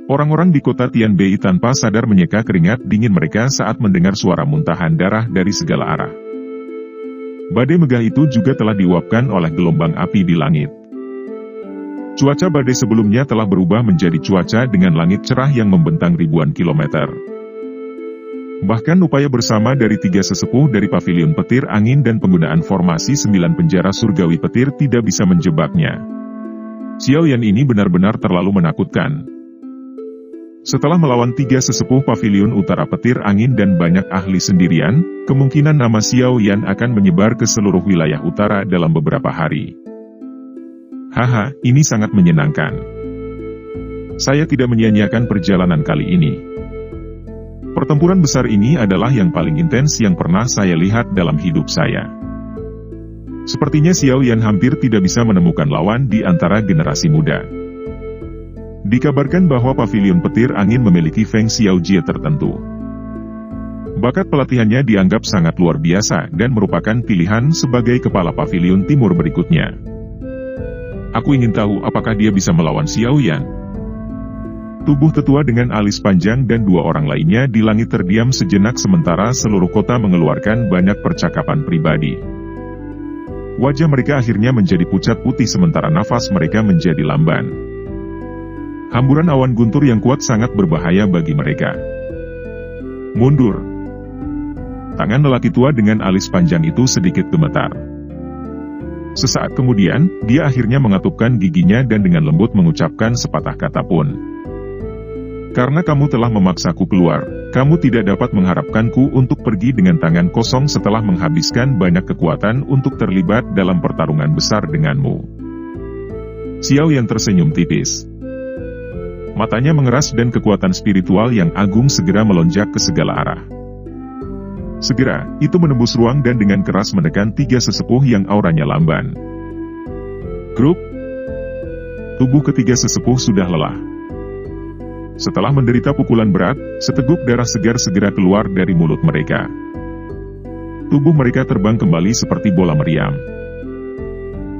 Orang-orang di kota Tianbei tanpa sadar menyeka keringat dingin mereka saat mendengar suara muntahan darah dari segala arah. Badai megah itu juga telah diuapkan oleh gelombang api di langit. Cuaca badai sebelumnya telah berubah menjadi cuaca dengan langit cerah yang membentang ribuan kilometer. Bahkan upaya bersama dari 3 sesepuh dari pavilion petir angin dan penggunaan formasi 9 penjara surgawi petir tidak bisa menjebaknya. Xiao Yan ini benar-benar terlalu menakutkan. Setelah melawan 3 sesepuh pavilion utara petir angin dan banyak ahli sendirian, kemungkinan nama Xiao Yan akan menyebar ke seluruh wilayah utara dalam beberapa hari. Haha, ini sangat menyenangkan. Saya tidak menyia-nyiakan perjalanan kali ini. Pertempuran besar ini adalah yang paling intens yang pernah saya lihat dalam hidup saya. Sepertinya Xiao Yan hampir tidak bisa menemukan lawan di antara generasi muda. Dikabarkan bahwa pavilion petir angin memiliki Feng Xiaojie tertentu. Bakat pelatihannya dianggap sangat luar biasa dan merupakan pilihan sebagai kepala pavilion timur berikutnya. Aku ingin tahu apakah dia bisa melawan Xiao Yan. Tubuh tetua dengan alis panjang dan 2 orang lainnya di langit terdiam sejenak sementara seluruh kota mengeluarkan banyak percakapan pribadi. Wajah mereka akhirnya menjadi pucat putih sementara nafas mereka menjadi lamban. Hamburan awan guntur yang kuat sangat berbahaya bagi mereka. Mundur. Tangan lelaki tua dengan alis panjang itu sedikit gemetar. Sesaat kemudian, dia akhirnya mengatupkan giginya dan dengan lembut mengucapkan sepatah kata pun. Karena kamu telah memaksaku keluar, kamu tidak dapat mengharapkanku untuk pergi dengan tangan kosong setelah menghabiskan banyak kekuatan untuk terlibat dalam pertarungan besar denganmu. Xiao Yan tersenyum tipis. Matanya mengeras dan kekuatan spiritual yang agung segera melonjak ke segala arah. Segera, itu menembus ruang dan dengan keras menekan 3 sesepuh yang auranya lamban. Grup. Tubuh ketiga sesepuh sudah lelah. Setelah menderita pukulan berat, seteguk darah segar segera keluar dari mulut mereka. Tubuh mereka terbang kembali seperti bola meriam.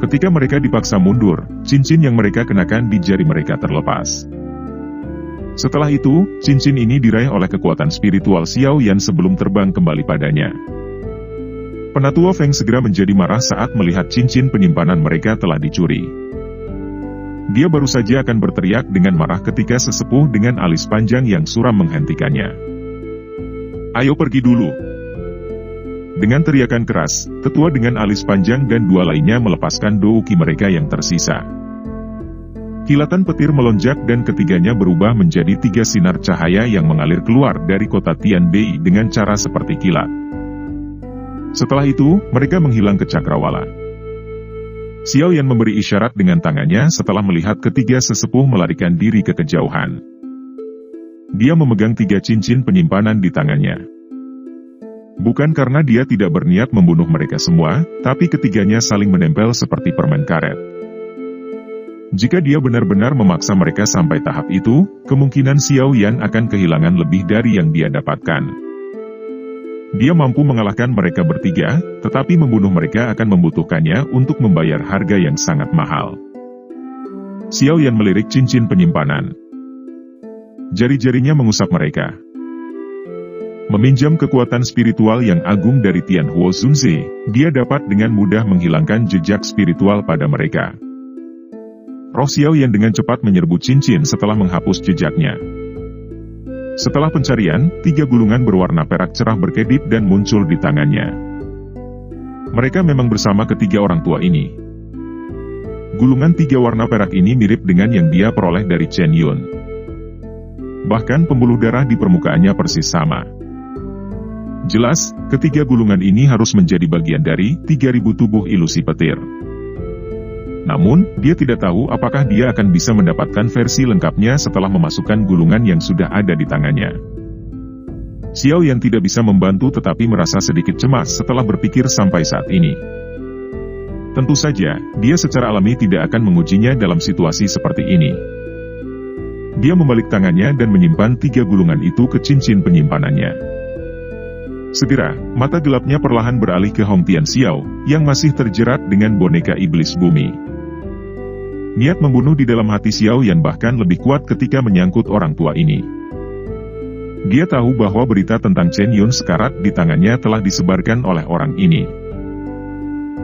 Ketika mereka dipaksa mundur, cincin yang mereka kenakan di jari mereka terlepas. Setelah itu, cincin ini diraih oleh kekuatan spiritual Xiao Yan sebelum terbang kembali padanya. Penatua Feng segera menjadi marah saat melihat cincin penyimpanan mereka telah dicuri. Dia baru saja akan berteriak dengan marah ketika sesepuh dengan alis panjang yang suram menghentikannya. Ayo pergi dulu. Dengan teriakan keras, tetua dengan alis panjang dan 2 lainnya melepaskan douki mereka yang tersisa. Kilatan petir melonjak dan ketiganya berubah menjadi 3 sinar cahaya yang mengalir keluar dari kota Tianbei dengan cara seperti kilat. Setelah itu, mereka menghilang ke cakrawala. Xiao Yan memberi isyarat dengan tangannya setelah melihat ketiga sesepuh melarikan diri ke kejauhan. Dia memegang 3 cincin penyimpanan di tangannya. Bukan karena dia tidak berniat membunuh mereka semua, tapi ketiganya saling menempel seperti permen karet. Jika dia benar-benar memaksa mereka sampai tahap itu, kemungkinan Xiao Yan akan kehilangan lebih dari yang dia dapatkan. Dia mampu mengalahkan mereka bertiga, tetapi membunuh mereka akan membutuhkannya untuk membayar harga yang sangat mahal. Xiao Yan melirik cincin penyimpanan. Jari-jarinya mengusap mereka. Meminjam kekuatan spiritual yang agung dari Tianhuo Zunze, dia dapat dengan mudah menghilangkan jejak spiritual pada mereka. Roh Xiao Yan dengan cepat menyerbu cincin setelah menghapus jejaknya. Setelah pencarian, 3 gulungan berwarna perak cerah berkedip dan muncul di tangannya. Mereka memang bersama ketiga orang tua ini. Gulungan 3 warna perak ini mirip dengan yang dia peroleh dari Chen Yun. Bahkan pembuluh darah di permukaannya persis sama. Jelas, ketiga gulungan ini harus menjadi bagian dari 3.000 tubuh ilusi petir. Namun, dia tidak tahu apakah dia akan bisa mendapatkan versi lengkapnya setelah memasukkan gulungan yang sudah ada di tangannya. Xiao Yan tidak bisa membantu tetapi merasa sedikit cemas setelah berpikir sampai saat ini. Tentu saja, dia secara alami tidak akan mengujinya dalam situasi seperti ini. Dia membalik tangannya dan menyimpan 3 gulungan itu ke cincin penyimpanannya. Segera, mata gelapnya perlahan beralih ke Hong Tianxiao, yang masih terjerat dengan boneka iblis bumi. Niat membunuh di dalam hati Xiao Yan bahkan lebih kuat ketika menyangkut orang tua ini. Dia tahu bahwa berita tentang Chen Yun sekarat di tangannya telah disebarkan oleh orang ini.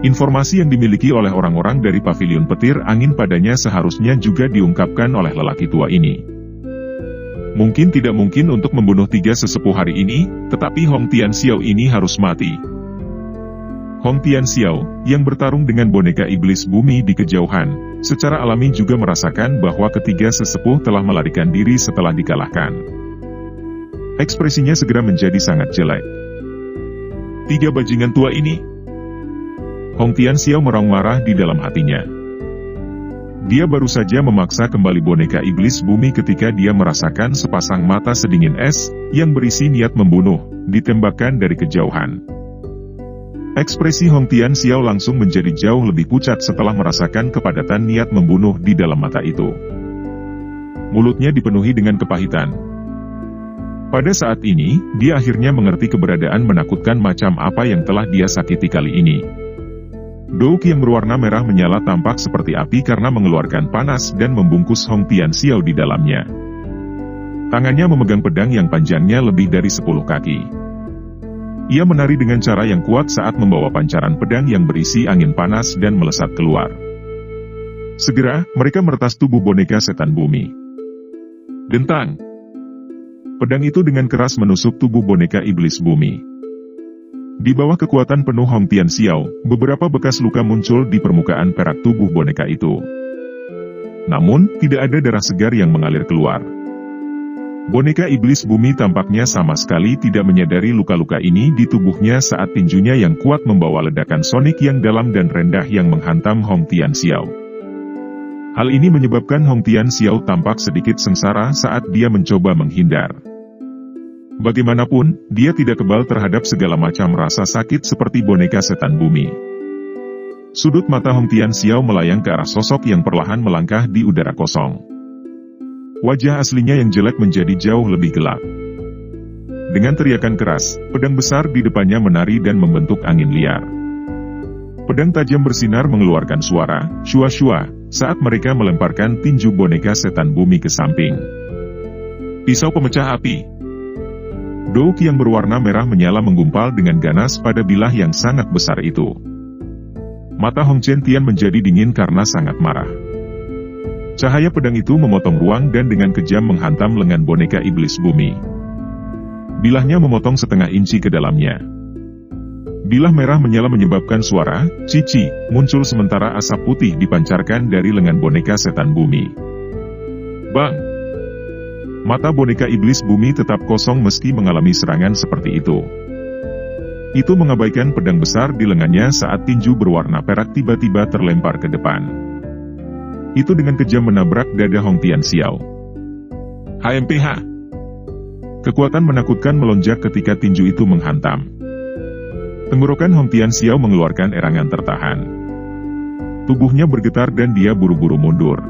Informasi yang dimiliki oleh orang-orang dari pavilion petir angin padanya seharusnya juga diungkapkan oleh lelaki tua ini. Mungkin tidak mungkin untuk membunuh 3 sesepuh hari ini, tetapi Hong Tianxiao ini harus mati. Hong Tianxiao, yang bertarung dengan boneka iblis bumi di kejauhan, secara alami juga merasakan bahwa ketiga sesepuh telah melarikan diri setelah dikalahkan. Ekspresinya segera menjadi sangat jelek. 3 bajingan tua ini. Hong Tianxiao meraung marah di dalam hatinya. Dia baru saja memaksa kembali boneka iblis bumi ketika dia merasakan sepasang mata sedingin es, yang berisi niat membunuh, ditembakkan dari kejauhan. Ekspresi Hong Tianxiao langsung menjadi jauh lebih pucat setelah merasakan kepadatan niat membunuh di dalam mata itu. Mulutnya dipenuhi dengan kepahitan. Pada saat ini, dia akhirnya mengerti keberadaan menakutkan macam apa yang telah dia sakiti kali ini. Douk yang berwarna merah menyala tampak seperti api karena mengeluarkan panas dan membungkus Hong Tianxiao di dalamnya. Tangannya memegang pedang yang panjangnya lebih dari 10 kaki. Ia menari dengan cara yang kuat saat membawa pancaran pedang yang berisi angin panas dan melesat keluar. Segera, mereka meretas tubuh boneka setan bumi. Dentang! Pedang itu dengan keras menusuk tubuh boneka iblis bumi. Di bawah kekuatan penuh Hong Tianxiao, beberapa bekas luka muncul di permukaan perak tubuh boneka itu. Namun, tidak ada darah segar yang mengalir keluar. Boneka iblis bumi tampaknya sama sekali tidak menyadari luka-luka ini di tubuhnya saat tinjunya yang kuat membawa ledakan sonik yang dalam dan rendah yang menghantam Hong Tianxiao. Hal ini menyebabkan Hong Tianxiao tampak sedikit sengsara saat dia mencoba menghindar. Bagaimanapun, dia tidak kebal terhadap segala macam rasa sakit seperti boneka setan bumi. Sudut mata Hong Tianxiao melayang ke arah sosok yang perlahan melangkah di udara kosong. Wajah aslinya yang jelek menjadi jauh lebih gelap. Dengan teriakan keras, pedang besar di depannya menari dan membentuk angin liar. Pedang tajam bersinar mengeluarkan suara, shua-shua, saat mereka melemparkan tinju boneka setan bumi ke samping. Pisau pemecah api. Douk yang berwarna merah menyala menggumpal dengan ganas pada bilah yang sangat besar itu. Mata Hong Chen Tian menjadi dingin karena sangat marah. Cahaya pedang itu memotong ruang dan dengan kejam menghantam lengan boneka iblis bumi. Bilahnya memotong setengah inci ke dalamnya. Bilah merah menyala menyebabkan suara, cici, muncul sementara asap putih dipancarkan dari lengan boneka setan bumi. Bang! Mata boneka iblis bumi tetap kosong meski mengalami serangan seperti itu. Itu mengabaikan pedang besar di lengannya saat tinju berwarna perak tiba-tiba terlempar ke depan. Itu dengan kejam menabrak dada Hong Tianxiao. HMPH! Kekuatan menakutkan melonjak ketika tinju itu menghantam. Tenggorokan Hong Tianxiao mengeluarkan erangan tertahan. Tubuhnya bergetar dan dia buru-buru mundur.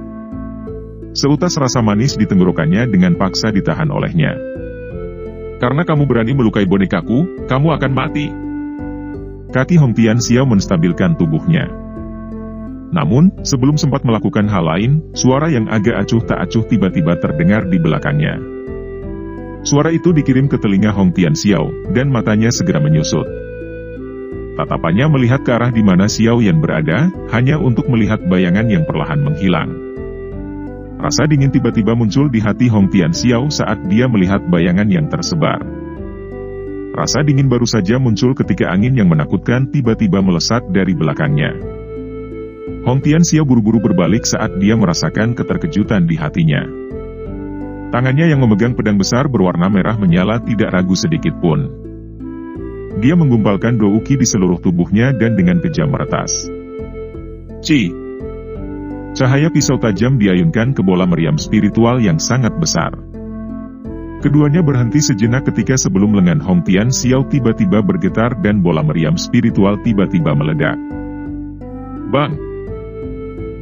Seutas rasa manis di tenggorokannya dengan paksa ditahan olehnya. Karena kamu berani melukai bonekaku, kamu akan mati. Kaki Hong Tianxiao menstabilkan tubuhnya. Namun, sebelum sempat melakukan hal lain, suara yang agak acuh tak acuh tiba-tiba terdengar di belakangnya. Suara itu dikirim ke telinga Hong Tianxiao, dan matanya segera menyusut. Tatapannya melihat ke arah di mana Xiao Yan berada, hanya untuk melihat bayangan yang perlahan menghilang. Rasa dingin tiba-tiba muncul di hati Hong Tianxiao saat dia melihat bayangan yang tersebar. Rasa dingin baru saja muncul ketika angin yang menakutkan tiba-tiba melesat dari belakangnya. Hong Tianxiao buru-buru berbalik saat dia merasakan keterkejutan di hatinya. Tangannya yang memegang pedang besar berwarna merah menyala tidak ragu sedikit pun. Dia menggumpalkan douki di seluruh tubuhnya dan dengan kejam meretas. Ci! Cahaya pisau tajam diayunkan ke bola meriam spiritual yang sangat besar. Keduanya berhenti sejenak ketika sebelum lengan Hong Tianxiao tiba-tiba bergetar dan bola meriam spiritual tiba-tiba meledak. Bang!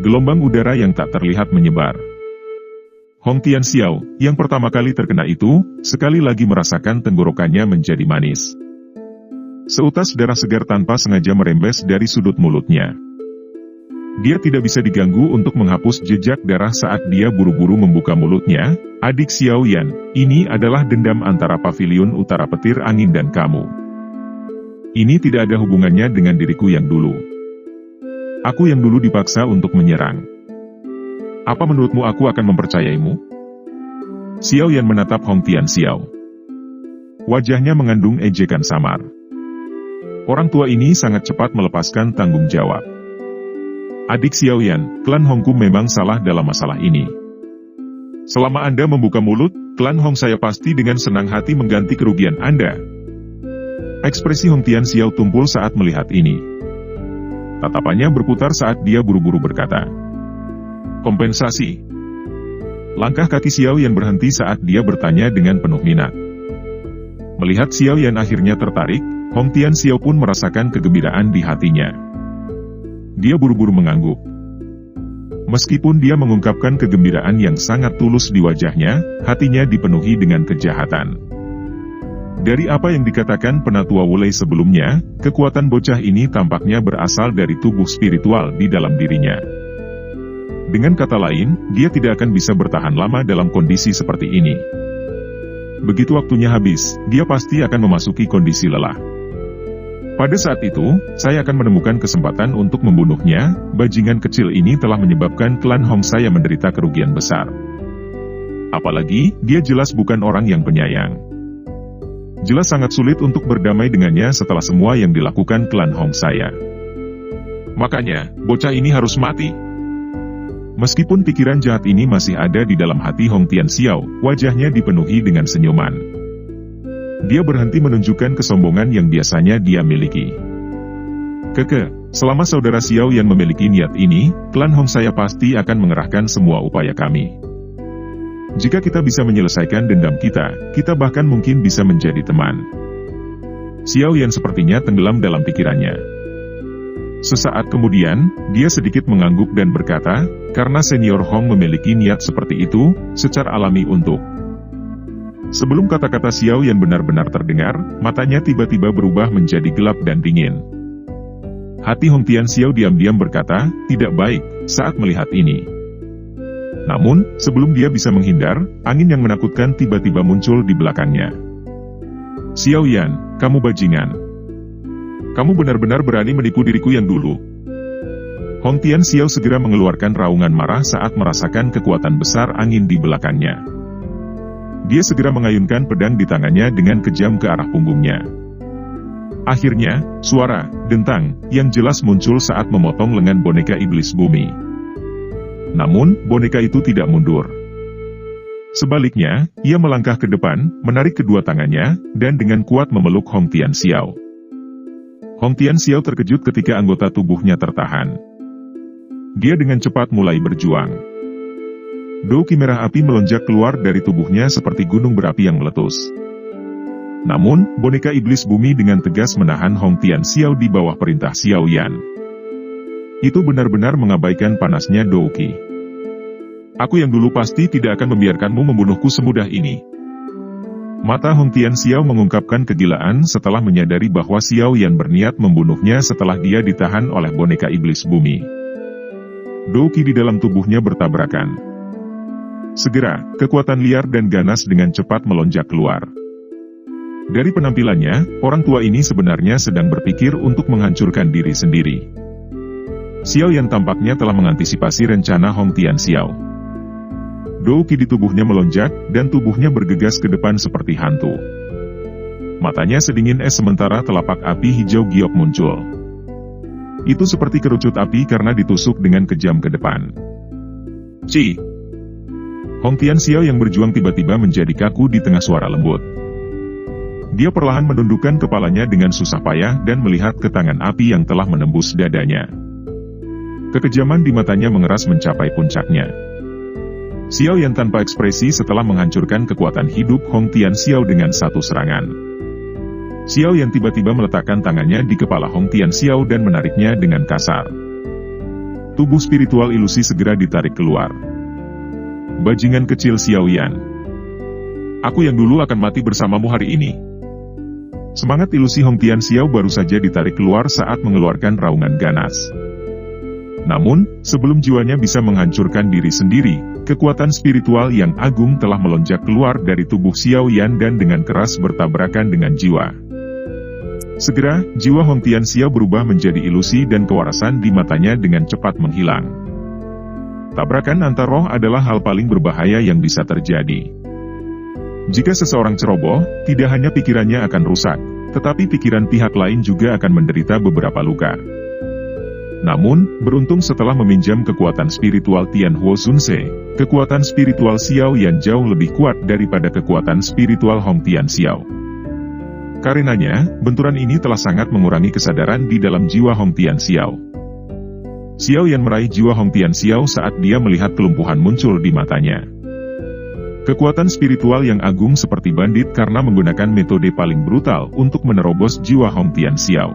Gelombang udara yang tak terlihat menyebar. Hong Tianxiao, yang pertama kali terkena itu, sekali lagi merasakan tenggorokannya menjadi manis. Seutas darah segar tanpa sengaja merembes dari sudut mulutnya. Dia tidak bisa diganggu untuk menghapus jejak darah saat dia buru-buru membuka mulutnya. Adik Xiao Yan, ini adalah dendam antara pavilion utara petir angin dan kamu. Ini tidak ada hubungannya dengan diriku yang dulu. Aku yang dulu dipaksa untuk menyerang. Apa menurutmu aku akan mempercayaimu? Xiao Yan menatap Hong Tian Xiao. Wajahnya mengandung ejekan samar. Orang tua ini sangat cepat melepaskan tanggung jawab. Adik Xiao Yan, klan Hongku memang salah dalam masalah ini. Selama Anda membuka mulut, klan Hong saya pasti dengan senang hati mengganti kerugian Anda. Ekspresi Hong Tian Xiao tumpul saat melihat ini. Tatapannya berputar saat dia buru-buru berkata, kompensasi. Langkah kaki Xiao Yan berhenti saat dia bertanya dengan penuh minat. Melihat Xiao Yan akhirnya tertarik, Hong Tian Xiao pun merasakan kegembiraan di hatinya. Dia buru-buru mengangguk. Meskipun dia mengungkapkan kegembiraan yang sangat tulus di wajahnya, hatinya dipenuhi dengan kejahatan. Dari apa yang dikatakan penatua Wulei sebelumnya, kekuatan bocah ini tampaknya berasal dari tubuh spiritual di dalam dirinya. Dengan kata lain, dia tidak akan bisa bertahan lama dalam kondisi seperti ini. Begitu waktunya habis, dia pasti akan memasuki kondisi lelah. Pada saat itu, saya akan menemukan kesempatan untuk membunuhnya. Bajingan kecil ini telah menyebabkan klan Hong saya menderita kerugian besar. Apalagi, dia jelas bukan orang yang penyayang. Jelas sangat sulit untuk berdamai dengannya setelah semua yang dilakukan klan Hong saya. Makanya, bocah ini harus mati. Meskipun pikiran jahat ini masih ada di dalam hati Hong Tian Xiao, wajahnya dipenuhi dengan senyuman. Dia berhenti menunjukkan kesombongan yang biasanya dia miliki. Selama saudara Xiao Yan memiliki niat ini, klan Hong saya pasti akan mengerahkan semua upaya kami. Jika kita bisa menyelesaikan dendam kita bahkan mungkin bisa menjadi teman. Xiao Yan sepertinya tenggelam dalam pikirannya. Sesaat kemudian, dia sedikit mengangguk dan berkata, karena senior Hong memiliki niat seperti itu, secara alami untuk. Sebelum kata-kata Xiao Yan benar-benar terdengar, matanya tiba-tiba berubah menjadi gelap dan dingin. Hati Hong Tian Xiao diam-diam berkata, tidak baik, saat melihat ini. Namun, sebelum dia bisa menghindar, angin yang menakutkan tiba-tiba muncul di belakangnya. Xiao Yan, kamu bajingan. Kamu benar-benar berani menipu diriku yang dulu. Hong Tian Xiao segera mengeluarkan raungan marah saat merasakan kekuatan besar angin di belakangnya. Dia segera mengayunkan pedang di tangannya dengan kejam ke arah punggungnya. Akhirnya, suara dentang yang jelas muncul saat memotong lengan boneka iblis bumi. Namun, boneka itu tidak mundur. Sebaliknya, ia melangkah ke depan, menarik kedua tangannya, dan dengan kuat memeluk Hong Tian Xiao. Hong Tian Xiao terkejut ketika anggota tubuhnya tertahan. Dia dengan cepat mulai berjuang. Douki merah api melonjak keluar dari tubuhnya seperti gunung berapi yang meletus. Namun, boneka iblis bumi dengan tegas menahan Hong Tian Xiao di bawah perintah Xiao Yan. Itu benar-benar mengabaikan panasnya Douki. Aku yang dulu pasti tidak akan membiarkanmu membunuhku semudah ini. Mata Hong Tian Xiao mengungkapkan kegilaan setelah menyadari bahwa Xiao Yan berniat membunuhnya setelah dia ditahan oleh boneka iblis bumi. Douki di dalam tubuhnya bertabrakan. Segera, kekuatan liar dan ganas dengan cepat melonjak keluar. Dari penampilannya, orang tua ini sebenarnya sedang berpikir untuk menghancurkan diri sendiri. Xiao Yan tampaknya telah mengantisipasi rencana Hong Tian Xiao. Douki di tubuhnya melonjak, dan tubuhnya bergegas ke depan seperti hantu. Matanya sedingin es sementara telapak api hijau giok muncul. Itu seperti kerucut api karena ditusuk dengan kejam ke depan. Hong Tian Xiao yang berjuang tiba-tiba menjadi kaku di tengah suara lembut. Dia perlahan menundukkan kepalanya dengan susah payah dan melihat ke tangan api yang telah menembus dadanya. Kekejaman di matanya mengeras mencapai puncaknya. Xiao Yan tanpa ekspresi setelah menghancurkan kekuatan hidup Hong Tian Xiao dengan satu serangan. Xiao Yan tiba-tiba meletakkan tangannya di kepala Hong Tian Xiao dan menariknya dengan kasar. Tubuh spiritual ilusi segera ditarik keluar. Bajingan kecil Xiao Yan. Aku yang dulu akan mati bersamamu hari ini. Semangat ilusi Hong Tian Xiao baru saja ditarik keluar saat mengeluarkan raungan ganas. Namun, sebelum jiwanya bisa menghancurkan diri sendiri, kekuatan spiritual yang agung telah melonjak keluar dari tubuh Xiao Yan dan dengan keras bertabrakan dengan jiwa. Segera, jiwa Hong Tianxiao berubah menjadi ilusi dan kewarasan di matanya dengan cepat menghilang. Tabrakan antar roh adalah hal paling berbahaya yang bisa terjadi. Jika seseorang ceroboh, tidak hanya pikirannya akan rusak, tetapi pikiran pihak lain juga akan menderita beberapa luka. Namun, beruntung setelah meminjam kekuatan spiritual Tianhuo Sunse, kekuatan spiritual Xiao Yan jauh lebih kuat daripada kekuatan spiritual Hong Tianxiao. Karenanya, benturan ini telah sangat mengurangi kesadaran di dalam jiwa Hong Tianxiao. Xiao Yan meraih jiwa Hong Tianxiao saat dia melihat kelumpuhan muncul di matanya. Kekuatan spiritual yang agung seperti bandit karena menggunakan metode paling brutal untuk menerobos jiwa Hong Tianxiao.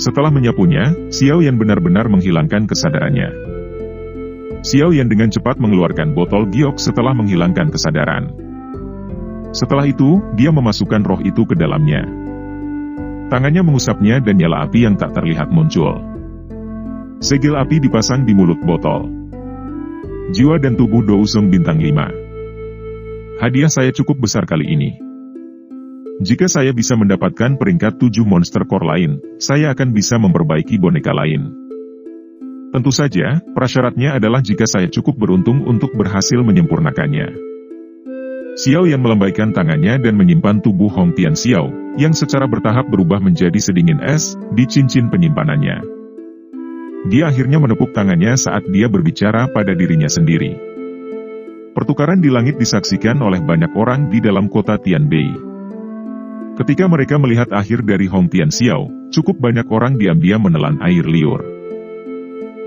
Setelah menyapunya, Xiao Yan benar-benar menghilangkan kesadarannya. Xiao Yan dengan cepat mengeluarkan botol giok setelah menghilangkan kesadaran. Setelah itu, dia memasukkan roh itu ke dalamnya. Tangannya mengusapnya dan nyala api yang tak terlihat muncul. Segel api dipasang di mulut botol. Jiwa dan tubuh Dousong bintang 5. Hadiah saya cukup besar kali ini. Jika saya bisa mendapatkan peringkat 7 monster core lain, saya akan bisa memperbaiki boneka lain. Tentu saja, prasyaratnya adalah jika saya cukup beruntung untuk berhasil menyempurnakannya. Xiao Yan melambaikan tangannya dan menyimpan tubuh Hong Tianxiao, yang secara bertahap berubah menjadi sedingin es, di cincin penyimpanannya. Dia akhirnya menepuk tangannya saat dia berbicara pada dirinya sendiri. Pertukaran di langit disaksikan oleh banyak orang di dalam kota Tianbei. Ketika mereka melihat akhir dari Hong Tianxiao, cukup banyak orang diam-diam menelan air liur.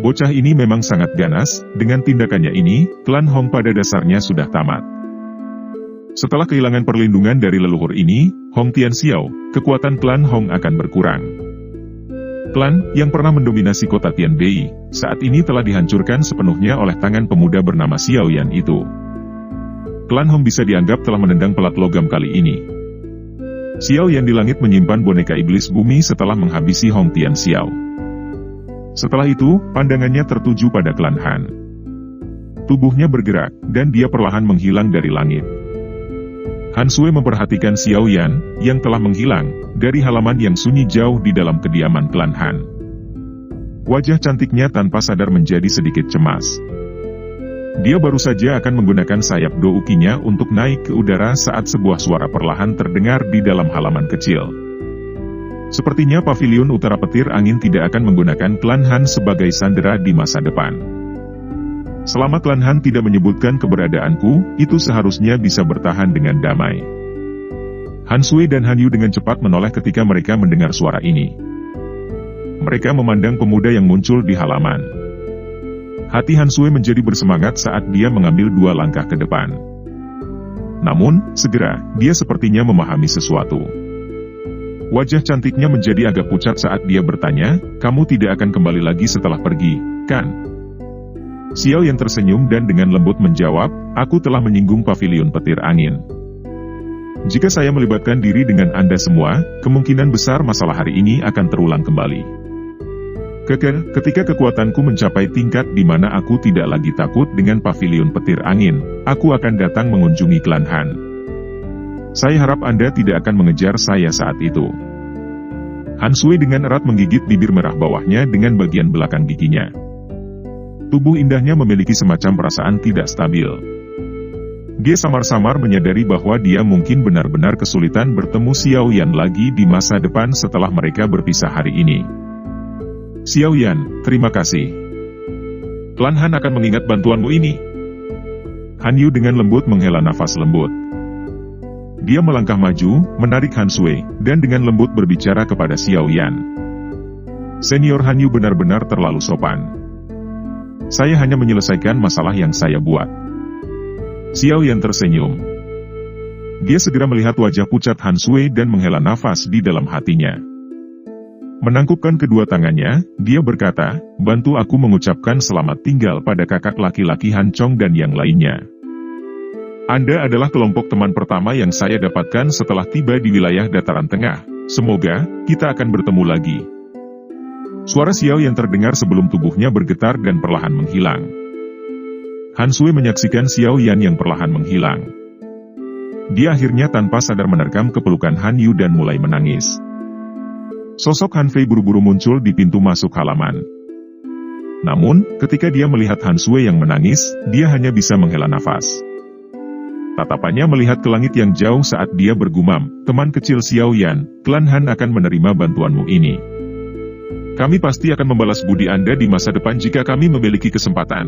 Bocah ini memang sangat ganas, dengan tindakannya ini, klan Hong pada dasarnya sudah tamat. Setelah kehilangan perlindungan dari leluhur ini, Hong Tianxiao, kekuatan klan Hong akan berkurang. Klan, yang pernah mendominasi kota Tianbei, saat ini telah dihancurkan sepenuhnya oleh tangan pemuda bernama Xiao Yan itu. Klan Hong bisa dianggap telah menendang pelat logam kali ini. Xiao Yan di langit menyimpan boneka iblis bumi setelah menghabisi Hong Tianxiao. Setelah itu, pandangannya tertuju pada klan Han. Tubuhnya bergerak, dan dia perlahan menghilang dari langit. Han Sui memperhatikan Xiao Yan, yang telah menghilang, dari halaman yang sunyi jauh di dalam kediaman klan Han. Wajah cantiknya tanpa sadar menjadi sedikit cemas. Dia baru saja akan menggunakan sayap doukinya untuk naik ke udara saat sebuah suara perlahan terdengar di dalam halaman kecil. Sepertinya pavilion utara petir angin tidak akan menggunakan klan Han sebagai sandera di masa depan. Selama klan Han tidak menyebutkan keberadaanku, itu seharusnya bisa bertahan dengan damai. Han Sui dan Han Yu dengan cepat menoleh ketika mereka mendengar suara ini. Mereka memandang pemuda yang muncul di halaman. Hati Han Sui menjadi bersemangat saat dia mengambil 2 langkah ke depan. Namun, segera, dia sepertinya memahami sesuatu. Wajah cantiknya menjadi agak pucat saat dia bertanya, "Kamu tidak akan kembali lagi setelah pergi, kan?" Xiao Yan tersenyum dan dengan lembut menjawab, "Aku telah menyinggung pavilion petir angin. Jika saya melibatkan diri dengan Anda semua, kemungkinan besar masalah hari ini akan terulang kembali. Ketika kekuatanku mencapai tingkat di mana aku tidak lagi takut dengan pavilion petir angin, aku akan datang mengunjungi klan Han. Saya harap Anda tidak akan mengejar saya saat itu." Han Sui dengan erat menggigit bibir merah bawahnya dengan bagian belakang giginya. Tubuh indahnya memiliki semacam perasaan tidak stabil. Dia samar-samar menyadari bahwa dia mungkin benar-benar kesulitan bertemu Xiao Yan lagi di masa depan setelah mereka berpisah hari ini. "Xiao Yan, terima kasih. Klan Han akan mengingat bantuanmu ini." Han Yu dengan lembut menghela nafas lembut. Dia melangkah maju, menarik Han Sui, dan dengan lembut berbicara kepada Xiao Yan. "Senior Han Yu benar-benar terlalu sopan. Saya hanya menyelesaikan masalah yang saya buat." Xiao Yan tersenyum. Dia segera melihat wajah pucat Han Sui dan menghela nafas di dalam hatinya. Menangkupkan kedua tangannya, dia berkata, "Bantu aku mengucapkan selamat tinggal pada kakak laki-laki Han Chong dan yang lainnya. Anda adalah kelompok teman pertama yang saya dapatkan setelah tiba di wilayah dataran tengah. Semoga kita akan bertemu lagi." Suara Xiao Yan terdengar sebelum tubuhnya bergetar dan perlahan menghilang. Han Sui menyaksikan Xiao Yan yang perlahan menghilang. Dia akhirnya tanpa sadar menerkam kepelukan Han Yu dan mulai menangis. Sosok Han Fei buru-buru muncul di pintu masuk halaman. Namun, ketika dia melihat Han Sui yang menangis, dia hanya bisa menghela nafas. Tatapannya melihat ke langit yang jauh saat dia bergumam, "Teman kecil Xiao Yan, klan Han akan menerima bantuanmu ini. Kami pasti akan membalas budi Anda di masa depan jika kami memiliki kesempatan."